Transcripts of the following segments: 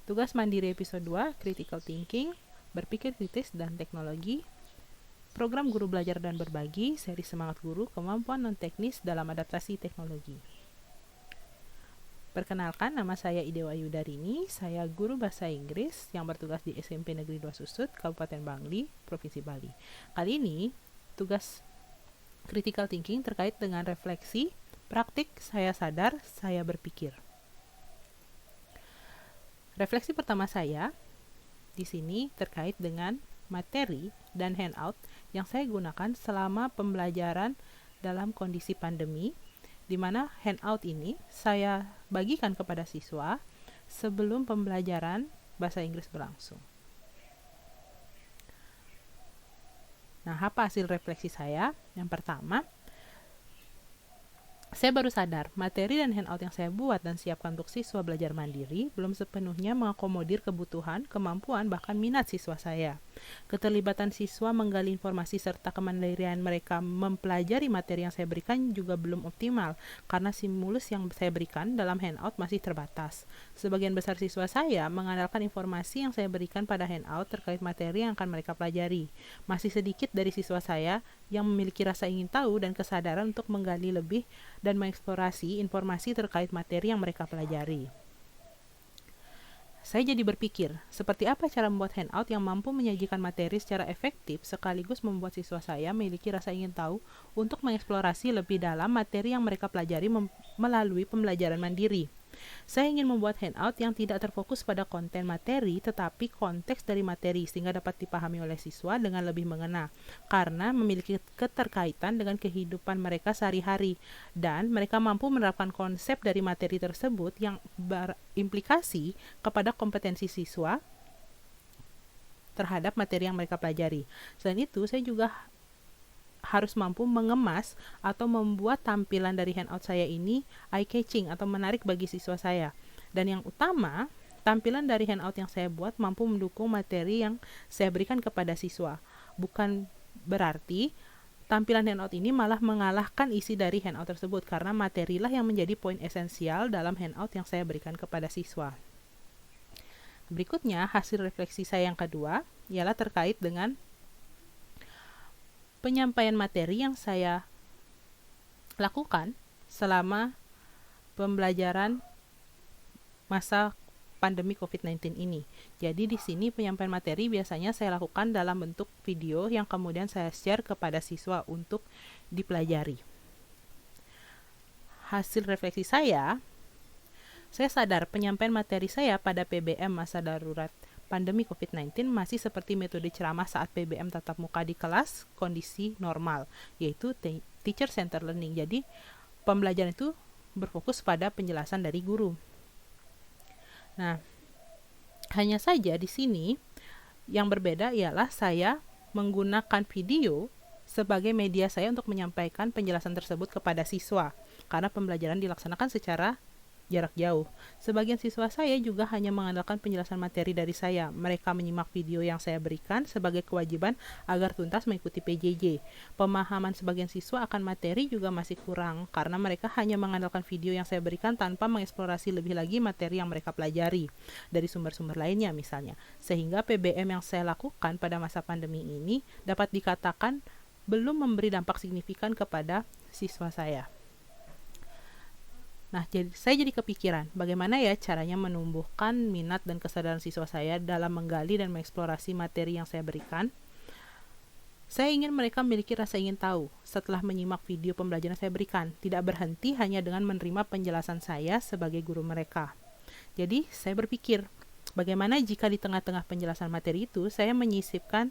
Tugas mandiri episode 2, Critical Thinking, berpikir kritis dan teknologi. Program Guru Belajar dan Berbagi, seri Semangat Guru, kemampuan non-teknis dalam adaptasi teknologi. Perkenalkan, nama saya Idewa Ayudarini, saya guru bahasa Inggris yang bertugas di SMP Negeri 2 Susut, Kabupaten Bangli, Provinsi Bali. Kali ini, tugas critical thinking terkait dengan refleksi, praktik, saya sadar, saya berpikir. Refleksi pertama saya di sini terkait dengan materi dan handout yang saya gunakan selama pembelajaran dalam kondisi pandemi, di mana handout ini saya bagikan kepada siswa sebelum pembelajaran bahasa Inggris berlangsung. Nah, apa hasil refleksi saya? Yang pertama, saya baru sadar, materi dan handout yang saya buat dan siapkan untuk siswa belajar mandiri belum sepenuhnya mengakomodir kebutuhan, kemampuan, bahkan minat siswa saya. Keterlibatan siswa menggali informasi serta kemandirian mereka mempelajari materi yang saya berikan juga belum optimal, karena stimulus yang saya berikan dalam handout masih terbatas. Sebagian besar siswa saya mengandalkan informasi yang saya berikan pada handout terkait materi yang akan mereka pelajari. Masih sedikit dari siswa saya yang memiliki rasa ingin tahu dan kesadaran untuk menggali lebih dan mengeksplorasi informasi terkait materi yang mereka pelajari. Saya jadi berpikir, seperti apa cara membuat handout yang mampu menyajikan materi secara efektif sekaligus membuat siswa saya memiliki rasa ingin tahu untuk mengeksplorasi lebih dalam materi yang mereka pelajari melalui pembelajaran mandiri. Saya ingin membuat handout yang tidak terfokus pada konten materi, tetapi konteks dari materi sehingga dapat dipahami oleh siswa dengan lebih mengena, karena memiliki keterkaitan dengan kehidupan mereka sehari-hari, dan mereka mampu menerapkan konsep dari materi tersebut yang berimplikasi kepada kompetensi siswa terhadap materi yang mereka pelajari. Selain itu, saya juga harus mampu mengemas atau membuat tampilan dari handout saya ini eye-catching atau menarik bagi siswa saya. Dan yang utama, tampilan dari handout yang saya buat mampu mendukung materi yang saya berikan kepada siswa. Bukan berarti tampilan handout ini malah mengalahkan isi dari handout tersebut, karena materilah yang menjadi poin esensial dalam handout yang saya berikan kepada siswa. Berikutnya, hasil refleksi saya yang kedua ialah terkait dengan penyampaian materi yang saya lakukan selama pembelajaran masa pandemi COVID-19 ini. Jadi di sini penyampaian materi biasanya saya lakukan dalam bentuk video yang kemudian saya share kepada siswa untuk dipelajari. Hasil refleksi saya sadar penyampaian materi saya pada PBM masa darurat pandemi COVID-19 masih seperti metode ceramah saat PBM tatap muka di kelas kondisi normal, yaitu teacher center learning. Jadi pembelajaran itu berfokus pada penjelasan dari guru. Nah, hanya saja di sini yang berbeda ialah saya menggunakan video sebagai media saya untuk menyampaikan penjelasan tersebut kepada siswa, karena pembelajaran dilaksanakan secara jarak jauh. Sebagian siswa saya juga hanya mengandalkan penjelasan materi dari saya. Mereka menyimak video yang saya berikan sebagai kewajiban agar tuntas mengikuti PJJ. Pemahaman sebagian siswa akan materi juga masih kurang, karena mereka hanya mengandalkan video yang saya berikan tanpa mengeksplorasi lebih lagi materi yang mereka pelajari dari sumber-sumber lainnya misalnya. Sehingga PBM yang saya lakukan pada masa pandemi ini dapat dikatakan belum memberi dampak signifikan kepada siswa saya. Nah, saya jadi kepikiran, bagaimana ya caranya menumbuhkan minat dan kesadaran siswa saya dalam menggali dan mengeksplorasi materi yang saya berikan. Saya ingin mereka memiliki rasa ingin tahu setelah menyimak video pembelajaran saya berikan, tidak berhenti hanya dengan menerima penjelasan saya sebagai guru mereka. Jadi, saya berpikir, bagaimana jika di tengah-tengah penjelasan materi itu, saya menyisipkan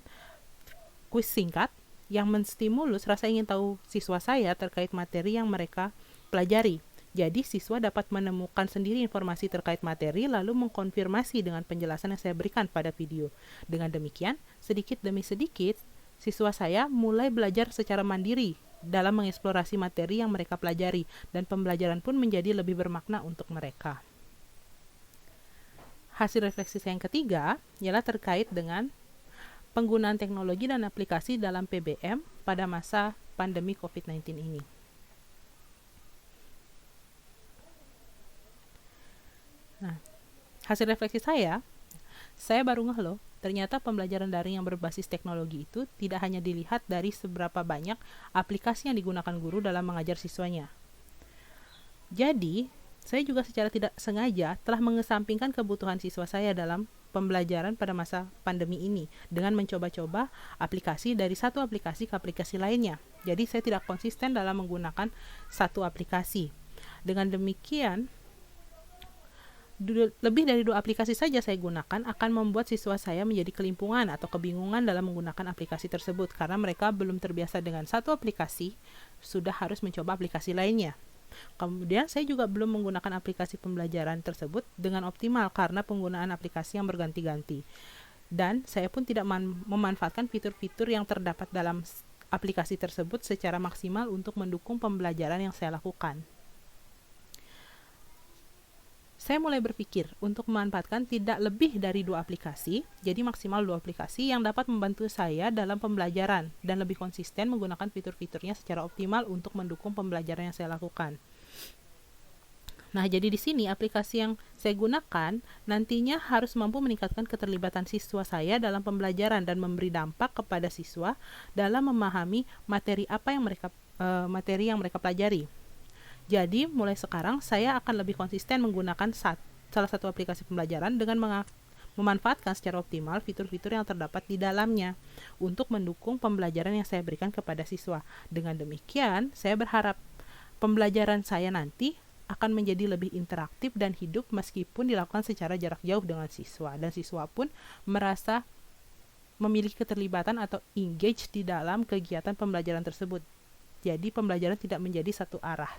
kuis singkat yang menstimulus rasa ingin tahu siswa saya terkait materi yang mereka pelajari. Jadi, siswa dapat menemukan sendiri informasi terkait materi lalu mengkonfirmasi dengan penjelasan yang saya berikan pada video. Dengan demikian, sedikit demi sedikit, siswa saya mulai belajar secara mandiri dalam mengeksplorasi materi yang mereka pelajari, dan pembelajaran pun menjadi lebih bermakna untuk mereka. Hasil refleksi saya yang ketiga ialah terkait dengan penggunaan teknologi dan aplikasi dalam PBM pada masa pandemi COVID-19 ini. Nah, Hasil refleksi saya baru ngeh loh, ternyata pembelajaran daring yang berbasis teknologi itu tidak hanya dilihat dari seberapa banyak aplikasi yang digunakan guru dalam mengajar siswanya. Jadi, saya juga secara tidak sengaja telah mengesampingkan kebutuhan siswa saya dalam pembelajaran pada masa pandemi ini dengan mencoba-coba aplikasi dari satu aplikasi ke aplikasi lainnya. Jadi, saya tidak konsisten dalam menggunakan satu aplikasi. Dengan demikian, lebih dari 2 aplikasi saja saya gunakan akan membuat siswa saya menjadi kelimpungan atau kebingungan dalam menggunakan aplikasi tersebut karena mereka belum terbiasa dengan satu aplikasi, sudah harus mencoba aplikasi lainnya. Kemudian saya juga belum menggunakan aplikasi pembelajaran tersebut dengan optimal karena penggunaan aplikasi yang berganti-ganti. Dan saya pun tidak memanfaatkan fitur-fitur yang terdapat dalam aplikasi tersebut secara maksimal untuk mendukung pembelajaran yang saya lakukan. Saya mulai berpikir untuk memanfaatkan tidak lebih dari 2 aplikasi, jadi maksimal 2 aplikasi yang dapat membantu saya dalam pembelajaran dan lebih konsisten menggunakan fitur-fiturnya secara optimal untuk mendukung pembelajaran yang saya lakukan. Nah, jadi di sini aplikasi yang saya gunakan nantinya harus mampu meningkatkan keterlibatan siswa saya dalam pembelajaran dan memberi dampak kepada siswa dalam memahami materi yang mereka pelajari. Jadi, mulai sekarang saya akan lebih konsisten menggunakan salah satu aplikasi pembelajaran dengan memanfaatkan secara optimal fitur-fitur yang terdapat di dalamnya untuk mendukung pembelajaran yang saya berikan kepada siswa. Dengan demikian, saya berharap pembelajaran saya nanti akan menjadi lebih interaktif dan hidup meskipun dilakukan secara jarak jauh dengan siswa. Dan siswa pun merasa memiliki keterlibatan atau engage di dalam kegiatan pembelajaran tersebut. Jadi, pembelajaran tidak menjadi satu arah.